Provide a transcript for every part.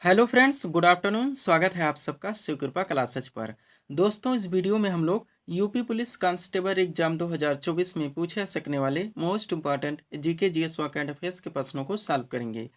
Hello friends, good afternoon. स्वागत है आप सबका शिव कृपा क्लासेज पर। दोस्तों, इस वीडियो में हम लोग यूपी पुलिस कांस्टेबल एग्जाम 2024 में पूछे सकने वाले मोस्ट इंपॉर्टेंट जीके जीएस व करंट अफेयर्स के प्रश्नों को सॉल्व करेंगे।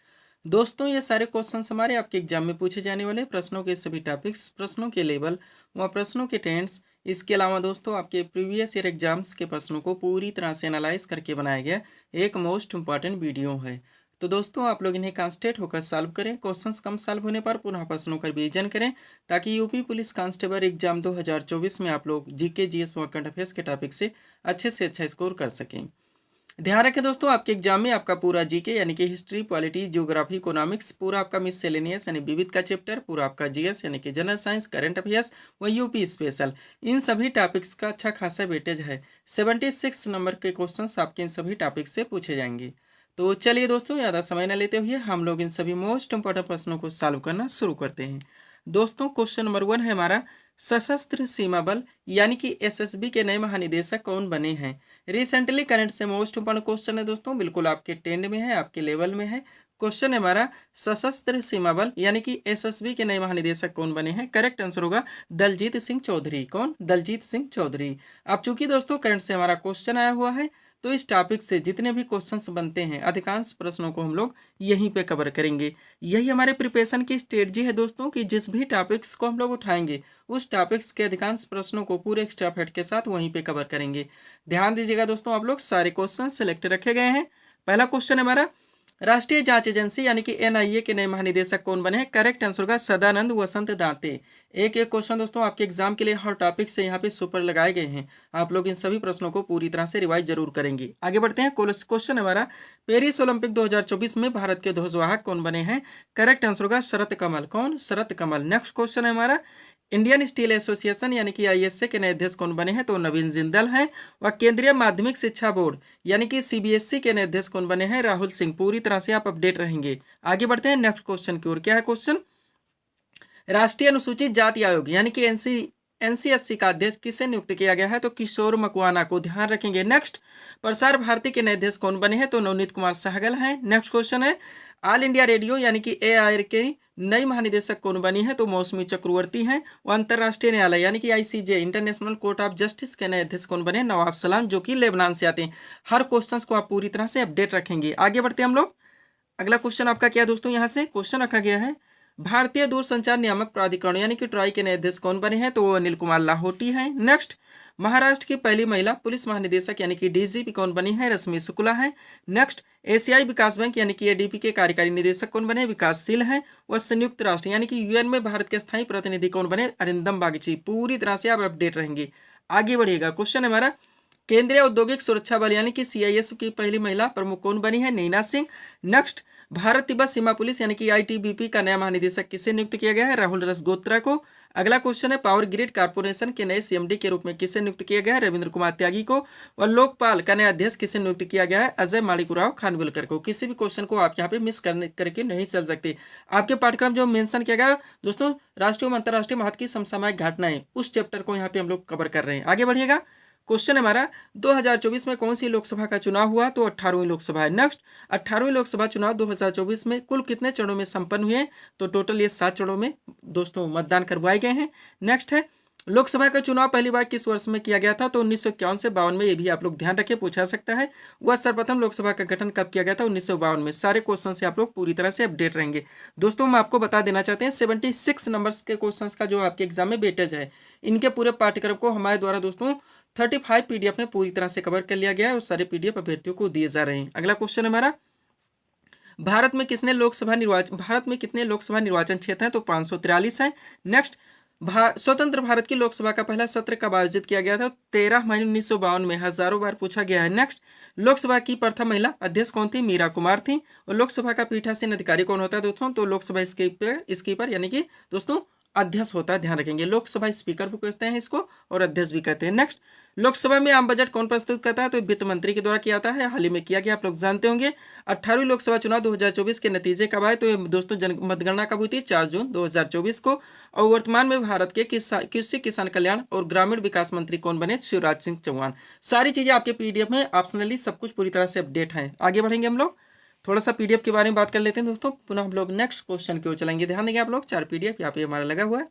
दोस्तों, ये सारे क्वेश्चंस हमारे आपके एग्जाम में पूछे जाने वाले प्रश्नों के सभी टॉपिक्स, प्रश्नों के लेवल व प्रश्नों के टेंस, इसके अलावा दोस्तों आपके प्रीवियस ईयर एग्जाम्स के प्रश्नों को पूरी तरह से एनालाइज करके बनाया गया एक मोस्ट इंपॉर्टेंट वीडियो है। तो दोस्तों, आप लोग इन्हें कॉन्सेंट्रेट होकर सॉल्व करें। क्वेश्चंस कम सॉल्व होने पर पुनः प्रश्नों का रिवीजन करें, ताकि यूपी पुलिस कांस्टेबल एग्जाम 2024 में आप लोग जीके जीएस व करंट अफेयर्स के टॉपिक से अच्छा स्कोर कर सकें। ध्यान रखें दोस्तों, आपके एग्जाम में आपका पूरा जीके यानी कि हिस्ट्री, पॉलिटी, ज्योग्राफी, इकोनॉमिक्स, पूरा आपका मिससेलेनियस यानी विविध का चैप्टर, पूरा आपका जीएस यानी कि जनरल साइंस, करंट अफेयर्स व यूपी स्पेशल, इन सभी टॉपिक्स का अच्छा खासा वेटेज है। 76 नंबर के क्वेश्चंस आपके इन सभी टॉपिक्स से पूछे जाएंगे। तो चलिए दोस्तों, ज़्यादा समय न लेते हुए हम लोग इन सभी मोस्ट इंपॉर्टेंट प्रश्नों को सॉल्व करना शुरू करते हैं। दोस्तों, क्वेश्चन नंबर 1 है हमारा, सशस्त्र सीमा बल यानी कि एसएसबी के नए महानिदेशक कौन बने हैं। रिसेंटली करंट से मोस्ट इंपॉर्टेंट क्वेश्चन है दोस्तों, बिल्कुल आपके ट्रेंड में है, आपके लेवल में है। क्वेश्चन है हमारा, सशस्त्र सीमा बल यानी कि एसएसबी के नए महानिदेशक कौन बने हैं। करेक्ट आंसर होगा दलजीत सिंह चौधरी। कौन? दलजीत सिंह चौधरी। अब चूंकि दोस्तों करंट से हमारा क्वेश्चन आया हुआ है, तो इस टॉपिक से जितने भी क्वेश्चंस बनते हैं, अधिकांश प्रश्नों को हम लोग यहीं पे कवर करेंगे। यही हमारे प्रिपरेशन की स्ट्रेटजी है दोस्तों, कि जिस भी टॉपिक्स को हम लोग उठाएंगे, उस टॉपिक्स के अधिकांश प्रश्नों को पूरे एक्स्ट्रा फैक्ट के साथ वहीं पे कवर करेंगे। ध्यान दीजिएगा दोस्तों, आप लोग सारे क्वेश्चन सिलेक्ट रखे गए हैं। पहला क्वेश्चन है हमारा, राष्ट्रीय जांच एजेंसी यानी कि एनआईए के नए महानिदेशक कौन बने हैं। करेक्ट आंसर होगा सदानंद वसंत दांते। एक एक क्वेश्चन दोस्तों आपके एग्जाम के लिए हर टॉपिक से यहाँ पे सुपर लगाए गए हैं। आप लोग इन सभी प्रश्नों को पूरी तरह से रिवाइज जरूर करेंगे। आगे बढ़ते हैं। क्वेश्चन हमारा, पेरिस ओलंपिक 2024 में भारत के ध्वजवाहक कौन बने हैं। करेक्ट आंसर होगा शरत कमल। कौन? शरत कमल। नेक्स्ट क्वेश्चन है हमारा, इंडियन स्टील एसोसिएशन यानी कि आईएसए के नए अध्यक्ष कौन बने हैं। तो नवीन जिंदल हैं। और केंद्रीय माध्यमिक शिक्षा बोर्ड यानी कि सीबीएसई के नए अध्यक्ष कौन बने हैं। राहुल सिंह। पूरी तरह से आप अपडेट रहेंगे। आगे बढ़ते हैं नेक्स्ट क्वेश्चन की ओर। क्या है क्वेश्चन, राष्ट्रीय अनुसूचित जाति आयोग यानी कि एनसीएससी का अध्यक्ष किसे नियुक्त किया गया है। तो किशोर मकवाना को। ध्यान रखेंगे। नेक्स्ट, प्रसार भारती के नए अध्यक्ष कौन बने हैं। तो नवनीत कुमार सहगल हैं। नेक्स्ट क्वेश्चन है, ऑल इंडिया रेडियो यानी कि एआईआर के नई महानिदेशक कौन बनी है। तो मौसमी चक्रवर्ती हैं। और अंतर्राष्ट्रीय न्यायालय यानी कि ICJ international court of justice के नए अध्यक्ष कौन बने। नवाब सलाम, जो कि लेबनान से आते हैं। हर क्वेश्चन को आप पूरी तरह से अपडेट रखेंगे। आगे बढ़ते हैं हम लोग। अगला क्वेश्चन आपका क्या दोस्तों, यहाँ से क्वेश्चन रखा गया है, भारतीय दूरसंचार नियामक प्राधिकरण यानी कि ट्राई के नए अध्यक्ष कौन बने हैं। तो अनिल कुमार लाहोटी हैं। नेक्स्ट, महाराष्ट्र की पहली महिला पुलिस महानिदेशक यानी कि डीजीपी कौन बनी है। रश्मि शुक्ला है। नेक्स्ट, एशियाई विकास बैंक यानी कि एडीपी के कार्यकारी निदेशक कौन बने। विकासशील हैं। और संयुक्त राष्ट्र यानी कि यूएन में भारत के स्थायी प्रतिनिधि कौन बने। अरिंदम बागची। पूरी तरह से आप अपडेट रहेंगे। आगे बढ़िएगा। क्वेश्चन हमारा, केंद्रीय औद्योगिक सुरक्षा बल यानी कि सीआईएसएफ की पहली महिला प्रमुख कौन बनी है। नैना सिंह। नेक्स्ट, भारत तिब्बत सीमा पुलिस यानी कि आईटीबीपी का नया महानिदेशक किसे नियुक्त किया गया है। राहुल रसगोत्रा को। अगला क्वेश्चन है, पावर ग्रिड कारपोरेशन के नए सीएमडी के रूप में किसे नियुक्त किया गया है। रविंद्र कुमार त्यागी को। और लोकपाल का नया अध्यक्ष किसे नियुक्त किया गया है। अजय माणिकराव खानविलकर को। किसी भी क्वेश्चन को आप यहाँ पे मिस करके नहीं चल सकते। आपके पाठ्यक्रम जो मेंशन किया गया दोस्तों, राष्ट्रीय और अंतर्राष्ट्रीय महत्व की समसामयिक घटनाएं, उस चैप्टर को यहाँ पे हम लोग कवर कर रहे हैं। आगे बढ़िएगा। क्वेश्चन हमारा, 2024 में कौन सी लोकसभा का चुनाव हुआ। तो 18वीं लोकसभा है। नेक्स्ट, 18वीं लोकसभा चुनाव 2024 में कुल कितने चरणों में संपन्न हुए। तो टोटल ये 7 चरणों में दोस्तों मतदान करवाए गए हैं। नेक्स्ट है, लोकसभा का चुनाव पहली बार किस वर्ष में किया गया था। तो 1951 से 52 में। ये भी आप लोग ध्यान रखें, पूछा सकता है। वह सर्वप्रथम लोकसभा का गठन कब किया गया था। 1952 में। सारे क्वेश्चन से आप लोग पूरी तरह से अपडेट रहेंगे। दोस्तों, हम आपको बता देना चाहते हैं, 76 नंबर्स के क्वेश्चन का जो आपके एग्जाम में वेटेज है, इनके पूरे पाठ्यक्रम को हमारे द्वारा दोस्तों 35 पीडीएफ में पूरी तरह से कवर कर लिया गया है। और सारे पीडीएफ अभ्यर्थियों को दिए जा रहे हैं। अगला क्वेश्चन हमारा, भारत में कितने लोकसभा निर्वाचन क्षेत्र हैं। तो 543 है। नेक्स्ट, स्वतंत्र भारत की लोकसभा का पहला सत्र कब आयोजित किया गया था। 13 मई 1952 में। हजारों बार पूछा गया है। नेक्स्ट, लोकसभा की प्रथम महिला अध्यक्ष कौन थी। मीरा कुमार थी। और लोकसभा का पीठासीन अधिकारी कौन होता है दोस्तों। तो लोकसभा स्पीकर यानी कि दोस्तों अध्यक्ष होता है। ध्यान रखेंगे। लोकसभा स्पीकर भी कहते हैं इसको, और अध्यक्ष भी कहते हैं। नेक्स्ट, लोकसभा में आम बजट कौन प्रस्तुत करता है। तो वित्त मंत्री के द्वारा किया जाता है। हाल ही में किया गया, आप लोग जानते होंगे। 18वीं लोकसभा चुनाव 2024 के नतीजे कब आए। तो दोस्तों मतगणना कब हुई थी। 4 जून 2024 को। और वर्तमान में भारत के कृषि किसान कल्याण और ग्रामीण विकास मंत्री कौन बने। शिवराज सिंह चौहान। सारी चीजें आपके पीडीएफ में ऑप्शनली सब कुछ पूरी तरह से अपडेट है। आगे बढ़ेंगे हम लोग। थोड़ा सा पीडीएफ के बारे में बात कर लेते हैं दोस्तों, पुनः हम लोग नेक्स्ट क्वेश्चन की ओर चलेंगे। ध्यान देंगे आप लोग, 4 पीडीएफ यहाँ पे हमारा लगा हुआ है,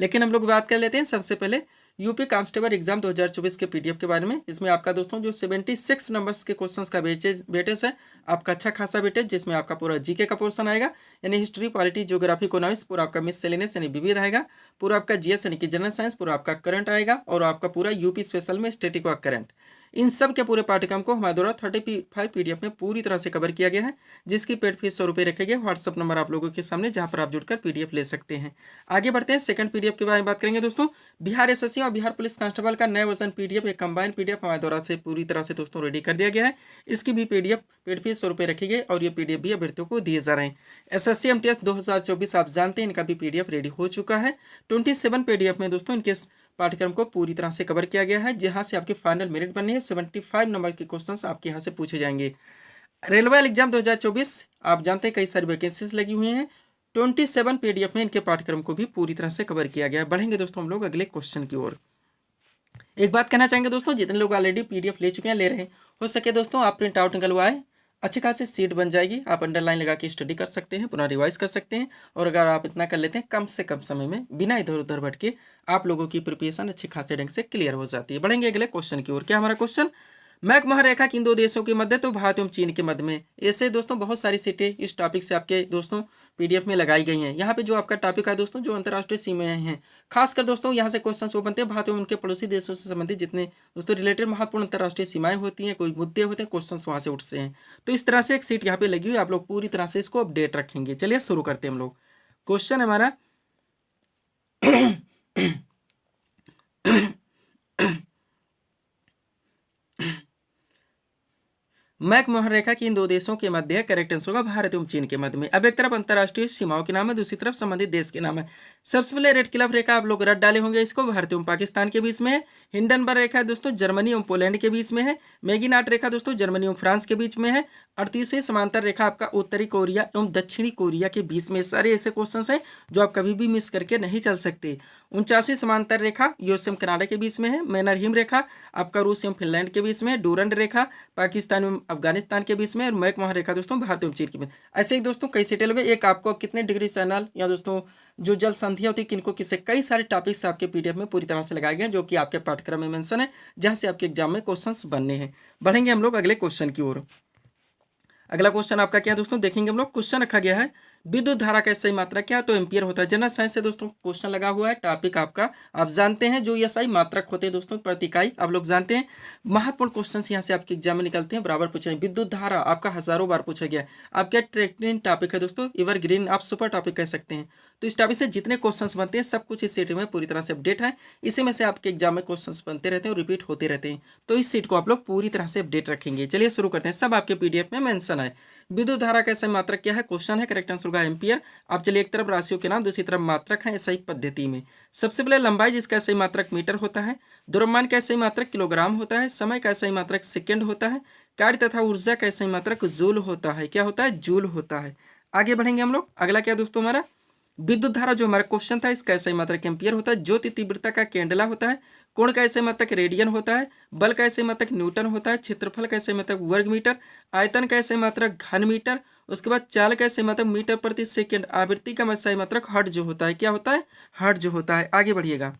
लेकिन हम लोग बात कर लेते हैं सबसे पहले यूपी कांस्टेबल एग्जाम 2024 के पीडीएफ के बारे में। इसमें आपका दोस्तों जो 76 नंबर्स के क्वेश्चंस का वेटेज है, आपका अच्छा खासा वेटेज, जिसमें आपका पूरा जीके का पोर्शन आएगा, यानी हिस्ट्री, पॉलिटी, ज्योग्राफी, इकोनॉमिक्स, पूरा आपका मिससेलेनियस यानी विविध आएगा, पूरा आपका जीएस यानी कि जनरल साइंस, पूरा आपका करंट आएगा, और आपका पूरा यूपी स्पेशल में स्टैटिक व करंट। इन सब के पूरे पाठ्यक्रम को हमारे द्वारा 35 पीडीएफ में पूरी तरह से कवर किया गया है, जिसकी पेड फीस 100 रुपये रखे गए। व्हाट्सअप नंबर आप लोगों के सामने, जहां पर आप जुड़कर पीडीएफ ले सकते हैं। आगे बढ़ते हैं, सेकंड पीडीएफ के बारे में बात करेंगे दोस्तों। बिहार एसएससी और बिहार पुलिस कांस्टेबल का नया वर्जन पीडीएफ, एक कंबाइंड पीडीएफ हमारे द्वारा से पूरी तरह से दोस्तों रेडी कर दिया गया है। इसकी भी पीडीएफ पेड फीस 100 रुपये रखी गई, और ये पीडीएफ भी अभ्यर्थियों को दिए जा रहे हैं। एसएससी एमटीएस 2024 आप जानते हैं, इनका भी पीडीएफ रेडी हो चुका है। 27 पीडीएफ में दोस्तों इनके पाठ्यक्रम को पूरी तरह से कवर किया गया है, जहां से आपकी फाइनल मेरिट बननी है। 75 नंबर के क्वेश्चंस आपके यहाँ से पूछे जाएंगे। रेलवे एग्जाम 2024 आप जानते हैं कई सारी वैकेंसीज लगी हुई हैं। 27 पीडीएफ में इनके पाठ्यक्रम को भी पूरी तरह से कवर किया गया है। बढ़ेंगे दोस्तों हम लोग अगले क्वेश्चन की ओर। एक बात कहना चाहेंगे दोस्तों, जितने लोग ऑलरेडी पीडीएफ ले चुके हैं, ले रहे हैं, हो सके दोस्तों आप प्रिंट आउट निकलवाएं, अच्छी खासी सीट बन जाएगी। आप अंडरलाइन लगा के स्टडी कर सकते हैं, पुनः रिवाइज कर सकते हैं, और अगर आप इतना कर लेते हैं कम से कम समय में, बिना इधर उधर भटके, आप लोगों की प्रिपरेशन अच्छे खासे ढंग से क्लियर हो जाती है। बढ़ेंगे अगले क्वेश्चन की ओर। क्या हमारा क्वेश्चन, मैक महारेखा किन दो देशों के मध्य, तो भारत एवं चीन के मध्य में। ऐसे दोस्तों बहुत सारी सीटें इस टॉपिक से आपके दोस्तों पीडीएफ में लगाई गई हैं। यहाँ पे जो आपका टॉपिक है दोस्तों, जो अंतर्राष्ट्रीय सीमाएं हैं, खासकर दोस्तों यहाँ से क्वेश्चंस वो बनते हैं भारत एवं उनके पड़ोसी देशों से संबंधित जितने दोस्तों रिलेटेड महत्वपूर्ण अंतर्राष्ट्रीय सीमाएं होती हैं, कोई मुद्दे होते हैं, क्वेश्चंस वहाँ से उठते हैं। तो इस तरह से एक सीट यहाँ पे लगी हुई, आप लोग पूरी तरह से इसको अपडेट रखेंगे। चलिए शुरू करते हैं हम लोग। क्वेश्चन हमारा मैक मोहर रेखा की इन दो देशों के मध्य है, करेक्ट आंसर होगा भारत एवं चीन के मध्य में। अब एक तरफ अंतर्राष्ट्रीय सीमाओं के नाम है, दूसरी तरफ संबंधित देश के नाम है। सबसे पहले रेड क्लिफ रेखा आप लोग रट डाले होंगे, इसको भारत एवं पाकिस्तान के बीच में है। हिंडनबर्ग रेखा दोस्तों जर्मनी एवं पोलैंड के बीच में है। मैगीनाट रेखा दोस्तों जर्मनी एवं फ्रांस के बीच में है। और तीसरी समांतर रेखा आपका उत्तरी कोरिया एवं दक्षिणी कोरिया के बीच में। सारे ऐसे क्वेश्चन हैं जो आप कभी भी मिस करके नहीं चल सकते। 49वीं समांतर रेखा यूएस एवं कनाडा के बीच में है। मैनरहिम रेखा आपका रूस एवं फिनलैंड के बीच में है। डूरंड रेखा पाकिस्तान एवं अफगानिस्तान के बीच में, और मैक मोहर रेखा दोस्तों भारत एवं चीन के बीच। ऐसे ही दोस्तों कई सीटें लगे, एक आपको कितने डिग्री चैनल या दोस्तों जो जल संधियां होती है किनको किससे, कई सारे टॉपिक्स आपके पीडीएफ में पूरी तरह से लगाए गए हैं, जो कि आपके पाठ्यक्रम में मेंशन है, जहां से आपके एग्जाम में क्वेश्चंस बनने हैं। बढ़ेंगे हम लोग अगले क्वेश्चन की ओर। अगला क्वेश्चन आपका क्या है दोस्तों, देखेंगे हम लोग। क्वेश्चन रखा गया है विद्युत धारा का सही मात्रक क्या, तो एम्पियर होता है। जनरल साइंस से दोस्तों क्वेश्चन लगा हुआ है। टॉपिक आपका आप जानते हैं, जो ये सही मात्रक होते हैं दोस्तों प्रति इकाई, आप लोग जानते हैं। महत्वपूर्ण क्वेश्चन यहाँ से आपके एग्जाम में निकलते हैं, बराबर पूछे। विद्युत धारा आपका हजारों बार पूछा गया है। आपका ट्रेंडिंग टॉपिक है दोस्तों, एवरग्रीन, आप सुपर टॉपिक कह सकते हैं। तो इस टॉपिक से जितने क्वेश्चंस बनते हैं सब कुछ इस सीट में पूरी तरह से अपडेट है। इसी में से आपके एग्जाम में क्वेश्चंस बनते रहते हैं और रिपीट होते रहते हैं। तो इस सीट को आप लोग पूरी तरह से अपडेट रखेंगे। चलिए शुरू करते हैं, सब आपके पीडीएफ में मेंशन है। विद्युत धारा का सही मात्रक क्या है, क्वेश्चन है, करेक्ट आंसर होगा एम्पियर। आप चलिए एक तरफ राशियों के नाम, दूसरी तरफ मात्रक है सही पद्धति में। सबसे पहले लंबाई जिसका सही मात्रक मीटर होता है। द्रव्यमान का सही मात्रक किलोग्राम होता है। समय का सही मात्रक सेकंड होता है। कार्य तथा ऊर्जा का सही मात्रक जूल होता है। क्या होता है, जूल होता है। आगे बढ़ेंगे हम लोग। अगला क्या दोस्तों हमारा, विद्युत धारा जो हमारा क्वेश्चन था इसका सही मात्रक एम्पियर होता है। ज्योति तीव्रता का कैंडला होता है। कोण का सही मात्रक रेडियन होता है। बल का सही मात्रक न्यूटन होता है। क्षेत्रफल का सही मात्रक वर्ग मीटर। आयतन का सही मात्रक घन मीटर। उसके बाद चाल का सही मात्रक मीटर प्रति सेकंड। आवृत्ति का सही मात्रक हर्ट्ज जो होता है, क्या होता है, हर्ट्ज जो होता है। आगे बढ़िएगा।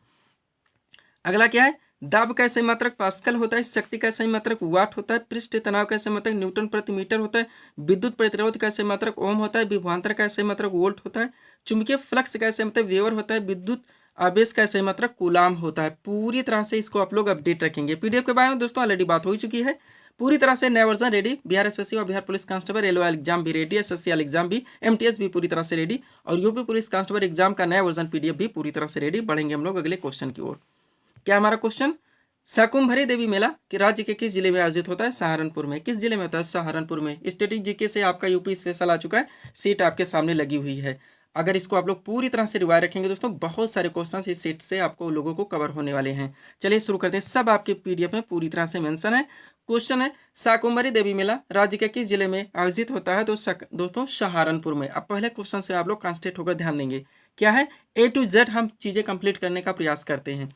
अगला क्या है, दाब का सही मात्रक पास्कल होता है। शक्ति का सही मात्रक वाट होता है। पृष्ठ तनाव का सही मात्रक न्यूटन प्रति मीटर होता है। विद्युत प्रतिरोध का सही मात्रक ओम होता है। विभवांतर का सही मात्रक वोल्ट होता है। चुंबकीय फ्लक्स का सही मात्रक वेबर होता है। विद्युत आवेश का सही मात्रक कूलाम होता है। पूरी तरह से इसको आप लोग अपडेट रखेंगे। पीडीएफ के बारे में दोस्तों ऑलरेडी बात हो चुकी है। पूरी तरह से नया वर्जन रेडी। बिहार एसएससी और Bihar police constable railway exam भी रेडी। एसएससी एग्जाम भी, एमटीएस भी पूरी तरह से रेडी, और यूपी पुलिस कांस्टेबल एग्जाम का नया वर्जन पीडीएफ भी पूरी तरह से रेडी। बढ़ेंगे हम लोग अगले क्वेश्चन की ओर। क्या हमारा क्वेश्चन, शाकुंभरी देवी मेला कि राज्य के किस जिले में आयोजित होता है, सहारनपुर में। किस जिले में होता है, सहारनपुर में। स्टैटिक जीके से आपका यूपी स्पेशल आ चुका है, सीट आपके सामने लगी हुई है। अगर इसको आप लोग पूरी तरह से रिवाइज रखेंगे दोस्तों, बहुत सारे क्वेश्चंस इस सेट से आपको लोगों को कवर होने वाले हैं। चलिए शुरू करते हैं, सब आपके पीडीएफ में पूरी तरह से मेंशन है। क्वेश्चन है, शाकुंभरी देवी मेला राज्य के किस जिले में आयोजित होता है, तो दोस्तों सहारनपुर में। अब पहले क्वेश्चन से आप लोग कॉन्सेंट्रेट होकर ध्यान देंगे। क्या है, A to Z हम चीजें कंप्लीट करने का प्रयास करते हैं।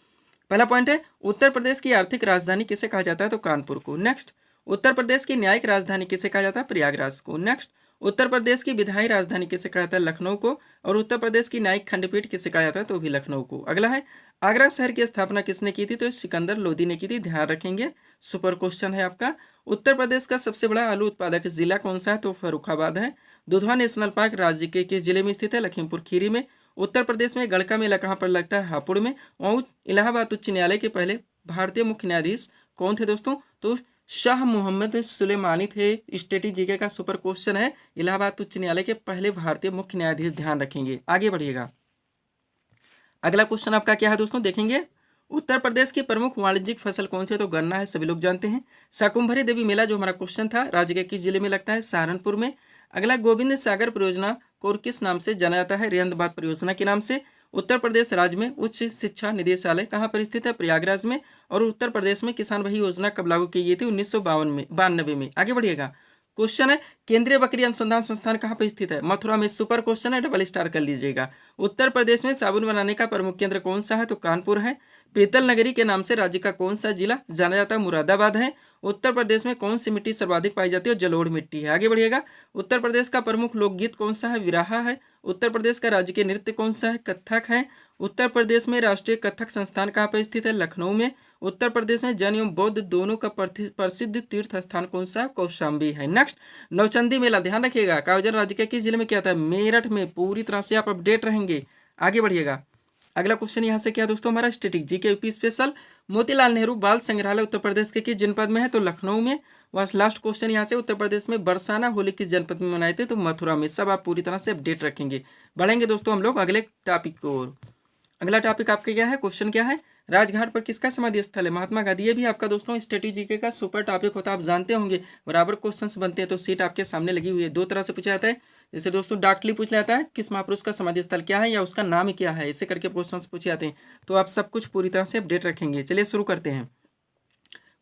पहला पॉइंट है, उत्तर प्रदेश की आर्थिक राजधानी किसे कहा जाता है, तो कानपुर को। नेक्स्ट, उत्तर प्रदेश की न्यायिक राजधानी किसे कहा जाता है? प्रयागराज को। नेक्स्ट, उत्तर प्रदेश की विधायी राजधानी किसे कहा जाता है? लखनऊ को। और उत्तर प्रदेश की न्यायिक खंडपीठ किसे कहा जाता है? तो भी लखनऊ को। अगला है, आगरा शहर की स्थापना किसने की थी? तो सिकंदर लोदी ने की थी, ध्यान रखेंगे, सुपर क्वेश्चन है आपका। उत्तर प्रदेश का सबसे बड़ा आलू उत्पादक जिला कौन सा है? तो फर्रुखाबाद है। दुधवा नेशनल पार्क राज्य के किस जिले में स्थित है? लखीमपुर खीरी में। उत्तर प्रदेश में गढ़का मेला कहाँ पर लगता है? हापुड़ में। और इलाहाबाद उच्च न्यायालय के पहले भारतीय मुख्य न्यायाधीश कौन थे दोस्तों? तो शाह मोहम्मद सुलेमानी थे। स्टेटी जीके का सुपर क्वेश्चन है, इलाहाबाद उच्च न्यायालय के पहले भारतीय मुख्य न्यायाधीश, ध्यान रखेंगे। आगे बढ़िएगा, अगला क्वेश्चन आपका क्या है दोस्तों, देखेंगे। उत्तर प्रदेश की प्रमुख वाणिज्यिक फसल कौन सी है? तो गन्ना है, सभी लोग जानते हैं। शाकुंभरी देवी मेला जो हमारा क्वेश्चन था, राज्य के किस जिले में लगता है? सहारनपुर में। अगला, गोविंद सागर परियोजना को किस नाम से जाना जाता है? रेंद्रबाद परियोजना के नाम से। उत्तर प्रदेश राज्य में उच्च शिक्षा निदेशालय कहाँ पर स्थित है? प्रयागराज में। और उत्तर प्रदेश में किसान भाई योजना कब लागू की गई थी? 1992 में। आगे बढ़िएगा, क्वेश्चन है, केंद्रीय बकरी अनुसंधान संस्थान कहाँ पर स्थित है? मथुरा में। सुपर क्वेश्चन है, डबल स्टार कर लीजिएगा। उत्तर प्रदेश में साबुन बनाने का प्रमुख केंद्र कौन सा है? तो कानपुर है। पीतल नगरी के नाम से राज्य का कौन सा जिला जाना जाता है? मुरादाबाद है। उत्तर प्रदेश में कौन सी मिट्टी सर्वाधिक पाई जाती है? जलोढ़ मिट्टी है। आगे बढ़िएगा, उत्तर प्रदेश का प्रमुख लोकगीत कौन सा है? विराहा है। उत्तर प्रदेश का राज्य के नृत्य कौन सा है? कथक है। उत्तर प्रदेश में राष्ट्रीय कथक संस्थान कहाँ पर स्थित है? लखनऊ में। उत्तर प्रदेश में जैन एवं बौद्ध दोनों का प्रसिद्ध तीर्थ स्थान कौन सा? कौशाम्बी है। नेक्स्ट, नौचंदी मेला, ध्यान रखिएगा, का आयोजन राज्य के किस जिले में किया था? मेरठ में। पूरी तरह से आप अपडेट रहेंगे। आगे बढ़िएगा, अगला क्वेश्चन यहाँ से क्या दोस्तों, हमारा static GK UP special, Motilal Nehru बाल संग्रहालय उत्तर प्रदेश के किस जनपद में है? तो लखनऊ में। बस लास्ट क्वेश्चन यहाँ से, उत्तर प्रदेश में बरसाना होली किस जनपद में मनाए थे? तो मथुरा में। सब आप पूरी तरह से अपडेट रखेंगे। बढ़ेंगे दोस्तों हम लोग अगले टॉपिक की ओर। अगला टॉपिक आपका क्या है, क्वेश्चन क्या है, राजघाट पर किसका समाधि स्थल है? महात्मा गांधी। ये भी आपका दोस्तों स्ट्रेटेजी का सुपर टॉपिक होता है, आप जानते होंगे। बराबर क्वेश्चंस बनते हैं तो सीट आपके सामने लगी हुई है। दो तरह से पूछा जाता है, जैसे दोस्तों डायरेक्टली पूछ जाता है किस महापुरुष का समाधि स्थल क्या है या उसका नाम क्या है, ऐसे करके क्वेश्चंस पूछे जाते हैं। तो आप सब कुछ पूरी तरह से अपडेट रखेंगे। चलिए शुरू करते हैं।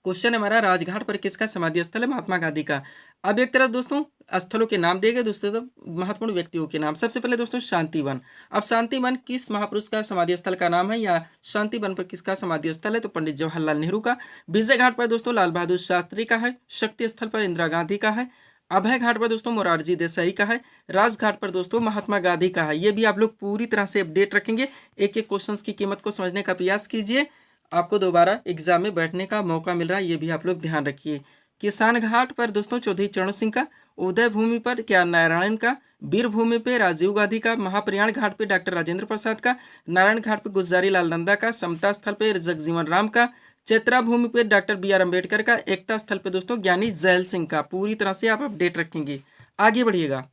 क्वेश्चन हमारा, राजघाट पर किसका समाधि स्थल है? महात्मा गांधी का। अब एक तरफ दोस्तों स्थलों के नाम दिए गए, दूसरी तरफ महत्वपूर्ण व्यक्तियों के नाम। सबसे पहले दोस्तों शांतिवन। अब शांतिवन किस महापुरुष का समाधि स्थल का नाम है या शांतिवन पर किसका समाधि स्थल है? तो पंडित जवाहरलाल नेहरू का। विजय घाट पर दोस्तों लाल बहादुर शास्त्री का है। शक्ति स्थल पर इंदिरा गांधी का है। अभय घाट पर दोस्तों मोरारजी देसाई का है। राजघाट पर दोस्तों महात्मा गांधी का है। ये भी आप लोग पूरी तरह से अपडेट रखेंगे। एक एक क्वेश्चन की कीमत को समझने का प्रयास कीजिए, आपको दोबारा एग्जाम में बैठने का मौका मिल रहा है, ये भी आप लोग ध्यान रखिए। किसान घाट पर दोस्तों चौधरी चरण सिंह का। उदय भूमि पर क्या नारायण का। वीर भूमि पे राजीव गांधी का। महाप्रयाण घाट पे डॉक्टर राजेंद्र प्रसाद का। नारायण घाट पे गुलजारी लाल नंदा का। समता स्थल पे जगजीवन राम का। चैत्रा भूमि पे डॉक्टर BR अम्बेडकर का। एकता स्थल पे दोस्तों ज्ञानी जैल सिंह का। पूरी तरह से आप अपडेट रखेंगे। आगे बढ़िएगा,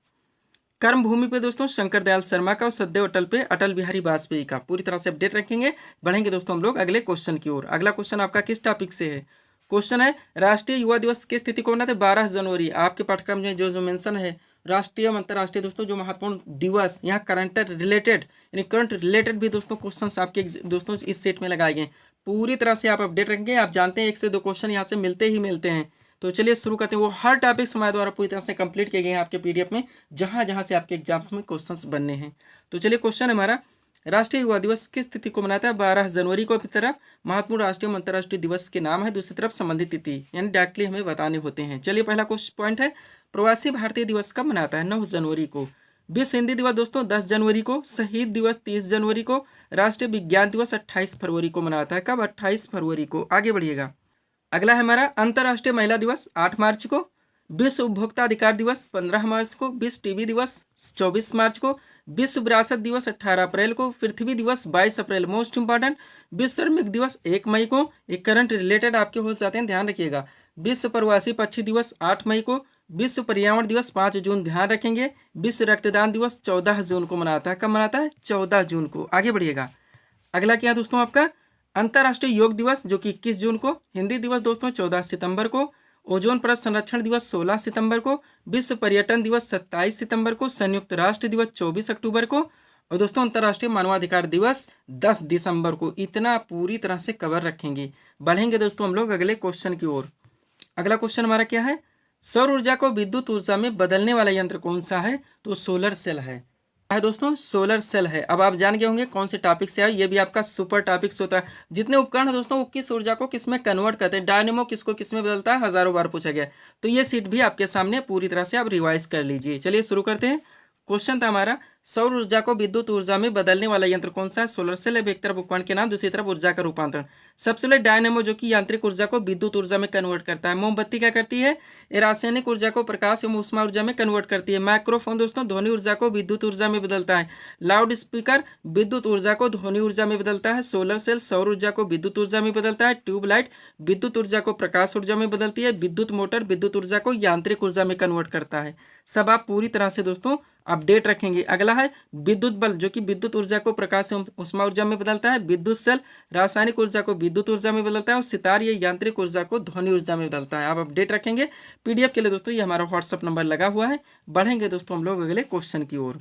कर्म भूमि पे दोस्तों शंकर दयाल शर्मा का। और सदैव अटल पे अटल बिहारी वाजपेयी का। पूरी तरह से अपडेट रखेंगे। बढ़ेंगे दोस्तों हम लोग अगले क्वेश्चन की ओर। अगला क्वेश्चन आपका किस टॉपिक से है? क्वेश्चन है, राष्ट्रीय युवा दिवस की स्थिति को मनाते 12 जनवरी। आपके पाठ्यक्रम में जो मेंशन है राष्ट्रीय अंतर्राष्ट्रीय दोस्तों जो महत्वपूर्ण दिवस, यहाँ करंट रिलेटेड यानी करंट रिलेटेड भी दोस्तों क्वेश्चन आपके दोस्तों इस सेट में लगाए गए। पूरी तरह से आप अपडेट रखेंगे। आप जानते हैं 1 से 2 क्वेश्चन यहाँ से मिलते ही मिलते हैं। तो चलिए शुरू करते हैं। वो हर टॉपिक हमारे द्वारा पूरी तरह से कंप्लीट किए गए हैं आपके PDF में, जहाँ जहाँ से आपके एग्जाम्स में क्वेश्चंस बनने हैं। तो चलिए क्वेश्चन हमारा, राष्ट्रीय युवा दिवस किस तिथि को मनाता है? 12 जनवरी को। अपनी तरफ महत्वपूर्ण राष्ट्रीय अंतर्राष्ट्रीय दिवस के नाम है, दूसरी तरफ संबंधित तिथि यानी डायरेक्टली हमें बताने होते हैं। चलिए पहला क्वेश्चन पॉइंट है, प्रवासी भारतीय दिवस कब मनाता है? 9 जनवरी को। विश्व हिंदी दिवस दोस्तों 10 जनवरी को। शहीद दिवस 30 जनवरी को। राष्ट्रीय विज्ञान दिवस 28 फरवरी को मनाता है। कब? 28 फरवरी को। आगे बढ़िएगा, अगला है हमारा अंतर्राष्ट्रीय महिला दिवस 8 मार्च को। विश्व उपभोक्ता अधिकार दिवस 15 मार्च को। विश्व टीबी दिवस 24 मार्च को। विश्व विरासत दिवस 18 अप्रैल को। पृथ्वी दिवस 22 अप्रैल, मोस्ट इंपॉर्टेंट। विश्व श्रमिक दिवस 1 मई को। एक करंट रिलेटेड आपके हो जाते हैं, ध्यान रखिएगा। विश्व प्रवासी पक्षी दिवस 8 मई को। विश्व पर्यावरण दिवस 5 जून, ध्यान रखेंगे। विश्व रक्तदान दिवस 14 जून को मनाता है। कब मनाता है? 14 जून को। आगे बढ़िएगा, अगला क्या दोस्तों आपका, अंतर्राष्ट्रीय योग दिवस जो कि 21 जून को। हिंदी दिवस दोस्तों 14 सितंबर को। ओजोन परत संरक्षण दिवस 16 सितंबर को। विश्व पर्यटन दिवस 27 सितंबर को। संयुक्त राष्ट्र दिवस 24 अक्टूबर को। और दोस्तों अंतर्राष्ट्रीय मानवाधिकार दिवस 10 दिसंबर को। इतना पूरी तरह से कवर रखेंगे। बढ़ेंगे दोस्तों हम लोग अगले क्वेश्चन की ओर। अगला क्वेश्चन हमारा क्या है, सौर ऊर्जा को विद्युत ऊर्जा में बदलने वाला यंत्र कौन सा है? तो सोलर सेल है। है दोस्तों, सोलर सेल है। अब आप जान गए होंगे कौन से टॉपिक से आए, ये भी आपका सुपर टॉपिक्स होता है। जितने उपकरण है दोस्तों वो किस ऊर्जा को किस में कन्वर्ट करते हैं, डायनेमो किसको किस में बदलता है, हजारों बार पूछा गया। तो ये सीट भी आपके सामने पूरी तरह से आप रिवाइज कर लीजिए। चलिए शुरू करते हैं। क्वेश्चन था हमारा, सौर ऊर्जा को विद्युत ऊर्जा में बदलने वाला यंत्र कौन सा है? Solar cell. एक तरफ उपकरण के नाम, दूसरी तरफ ऊर्जा का रूपांतरण। सबसे पहले डायनेमो जो कि यांत्रिक ऊर्जा को विद्युत ऊर्जा में कन्वर्ट करता है। मोमबत्ती क्या करती है? ये रासायनिक ऊर्जा को प्रकाश एवं ऊष्मा ऊर्जा में कन्वर्ट करती है। माइक्रोफोन दोस्तों ध्वनि ऊर्जा को विद्युत ऊर्जा में बदलता है। लाउड स्पीकर विद्युत ऊर्जा को ध्वनि ऊर्जा में बदलता है। सोलर सेल सौर ऊर्जा को विद्युत ऊर्जा में बदलता है। ट्यूबलाइट विद्युत ऊर्जा को प्रकाश ऊर्जा में बदलती है। विद्युत मोटर विद्युत ऊर्जा को यांत्रिक ऊर्जा में कन्वर्ट करता है। सब आप पूरी तरह से दोस्तों अपडेट रखेंगे। अगला है विद्युत बल्ब जो कि विद्युत ऊर्जा को प्रकाश एवं ऊष्मा ऊर्जा में बदलता है। विद्युत सेल रासायनिक ऊर्जा को विद्युत ऊर्जा में बदलता है। और सितार ये यांत्रिक ऊर्जा को ध्वनि ऊर्जा में बदलता है। आप अपडेट रखेंगे। पीडीएफ के लिए दोस्तों ये हमारा व्हाट्सअप नंबर लगा हुआ है। बढ़ेंगे दोस्तों हम लोग अगले क्वेश्चन की ओर।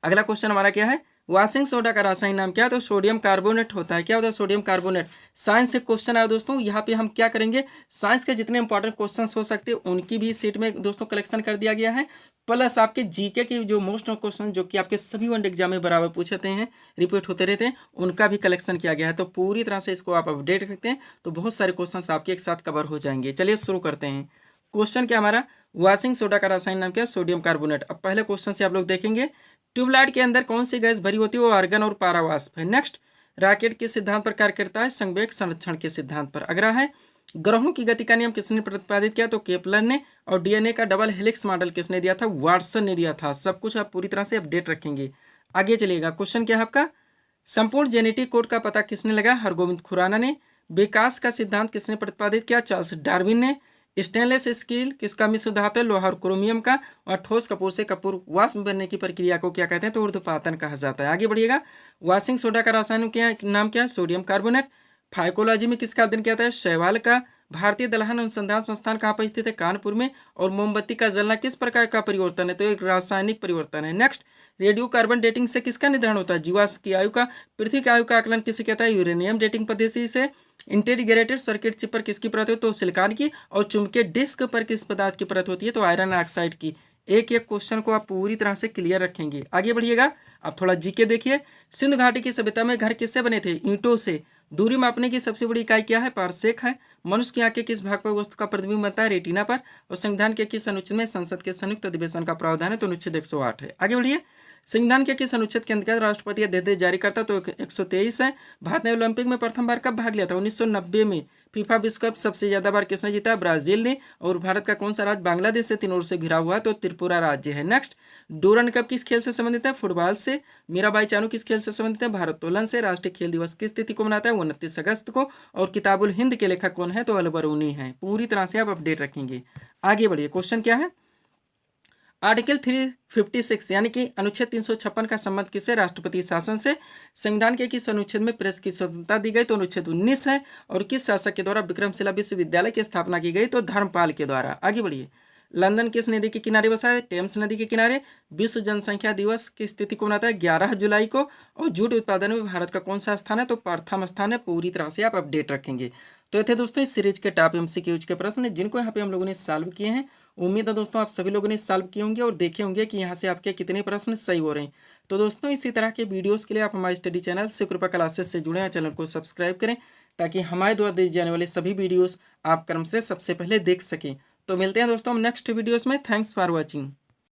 अगला क्वेश्चन हमारा क्या है? वॉशिंग सोडा का रासायनिक नाम क्या है? तो सोडियम कार्बोनेट होता है। क्या होता है? Sodium carbonate. साइंस से क्वेश्चन आया दोस्तों, यहाँ पे हम क्या करेंगे, साइंस के जितने इंपॉर्टेंट क्वेश्चंस हो सकते हैं उनकी भी सीट में दोस्तों कलेक्शन कर दिया गया है। प्लस आपके जीके के जो मोस्ट क्वेश्चन जो कि आपके सभी वन एग्जाम में बराबर पूछते हैं, रिपीट होते रहते हैं, उनका भी कलेक्शन किया गया है। तो पूरी तरह से इसको आप अपडेट रखते हैं तो बहुत सारे क्वेश्चन आपके एक साथ कवर हो जाएंगे। चलिए शुरू करते हैं। क्वेश्चन क्या हमारा? वॉशिंग सोडा का रासायनिक नाम क्या है? Sodium carbonate. अब पहले क्वेश्चन से आप लोग देखेंगे, ट्यूबलाइट के अंदर कौन सी गैस भरी होती है? वो आर्गन और पारावाष्प है। नेक्स्ट, रॉकेट के सिद्धांत पर कार्य करता है? संवेग संरक्षण के सिद्धांत पर। अगला है, ग्रहों की गति का नियम किसने प्रतिपादित किया? तो केपलर ने। और डीएनए का डबल हेलिक्स मॉडल किसने दिया था? वाटसन ने दिया था। सब कुछ आप पूरी तरह से अपडेट रखेंगे। आगे चलिएगा। क्वेश्चन क्या है आपका? संपूर्ण जेनेटिक कोड का पता किसने लगाया? हरगोविंद खुराना ने। विकास का सिद्धांत किसने प्रतिपादित किया? चार्ल्स डार्विन ने। स्टेनलेस स्टील किसका मिश्र धातु है? लोहा और क्रोमियम का। और ठोस कपूर से कपूर वाष्प बनने की प्रक्रिया को क्या कहते हैं? तो ऊर्ध्वपातन कहा जाता है। आगे बढ़िएगा। वॉशिंग सोडा का रासायनिक नाम क्या है? Sodium carbonate. फाइकोलॉजी में किसका अध्ययन किया जाता है? शैवाल का। भारतीय दलहन अनुसंधान संस्थान कहाँ पर स्थित है? कानपुर में। और मोमबत्ती का जलना किस प्रकार का परिवर्तन है? तो एक रासायनिक परिवर्तन है। नेक्स्ट, रेडियो कार्बन डेटिंग से किसका निर्धारण होता है? जीवाश्म की आयु का। पृथ्वी की आयु का आकलन किसे कहता है? यूरेनियम डेटिंग पद्धति से। इंटीग्रेटेड सर्किट चिप पर किसकी परत है? तो सिलिकॉन की। और चुंबकीय डिस्क पर किस पदार्थ की परत होती है? तो आयरन ऑक्साइड की। एक एक क्वेश्चन को आप पूरी तरह से क्लियर रखेंगे। आगे बढ़िएगा। अब थोड़ा जीके देखिए। सिंधु घाटी की सभ्यता में घर किससे बने थे? ईंटों से। दूरी मापने की सबसे बड़ी इकाई क्या है? पारसेक है। मनुष्य की आंखें किस भाग पर वस्तु का प्रतिबिंब बनता है? रेटिना पर। और संविधान के किस अनुच्छेद में संसद के संयुक्त अधिवेशन का प्रावधान है? तो अनुच्छेद 108 है। आगे बढ़िए। संविधान के किस अनुच्छेद के अंतर्गत राष्ट्रपति अध्यादेश जारी करता? तो 123 है। भारत ने ओलंपिक में प्रथम बार कब भाग लिया था? 1990 में। फीफा विश्व कप सबसे ज्यादा बार किसने जीता? ब्राजील ने। और भारत का कौन सा राज्य बांग्लादेश से तीन ओर से घिरा हुआ है? तो त्रिपुरा राज्य है। नेक्स्ट, डूरंड कप किस खेल से संबंधित है? फुटबॉल से। मीराबाई चानू किस खेल से संबंधित है? भारोत्तोलन से। राष्ट्रीय खेल दिवस किस तिथि को मनाता है? 29 अगस्त को। और किताबुल हिंद के लेखक कौन है? तो अलबरूनी है। पूरी तरह से आप अपडेट रखेंगे। आगे बढ़िए। क्वेश्चन क्या है? आर्टिकल 356 यानी कि अनुच्छेद 356 का संबंध किससे? राष्ट्रपति शासन से। संविधान के किस अनुच्छेद में प्रेस की स्वतंत्रता दी गई? तो अनुच्छेद 19 है। और किस शासक के द्वारा विक्रमशिला विश्वविद्यालय की स्थापना की गई? तो धर्मपाल के द्वारा। आगे बढ़िए। लंदन किस नदी के किनारे बसा है? टेम्स नदी के किनारे। विश्व जनसंख्या दिवस की तिथि को मनाता है? 11 जुलाई को। और जूट उत्पादन में भारत का कौन सा स्थान है? तो प्रथम स्थान है। पूरी तरह से आप अपडेट रखेंगे। तो ये थे दोस्तों इस सीरीज के टॉप एमसीक्यूज के प्रश्न जिनको यहाँ पे हम लोगों ने सॉल्व किए हैं। उम्मीद है दोस्तों आप सभी लोगों ने सॉल्व किए होंगे और देखे होंगे कि यहाँ से आपके कितने प्रश्न सही हो रहे हैं। तो दोस्तों इसी तरह के वीडियोस के लिए आप हमारे स्टडी चैनल शिवकृपा क्लासेस से जुड़े हैं। चैनल को सब्सक्राइब करें ताकि हमारे द्वारा दी जाने वाले सभी वीडियोस आप क्रम से सबसे पहले देख सकें। तो मिलते हैं दोस्तों हम नेक्स्ट वीडियोस में। Thanks for watching.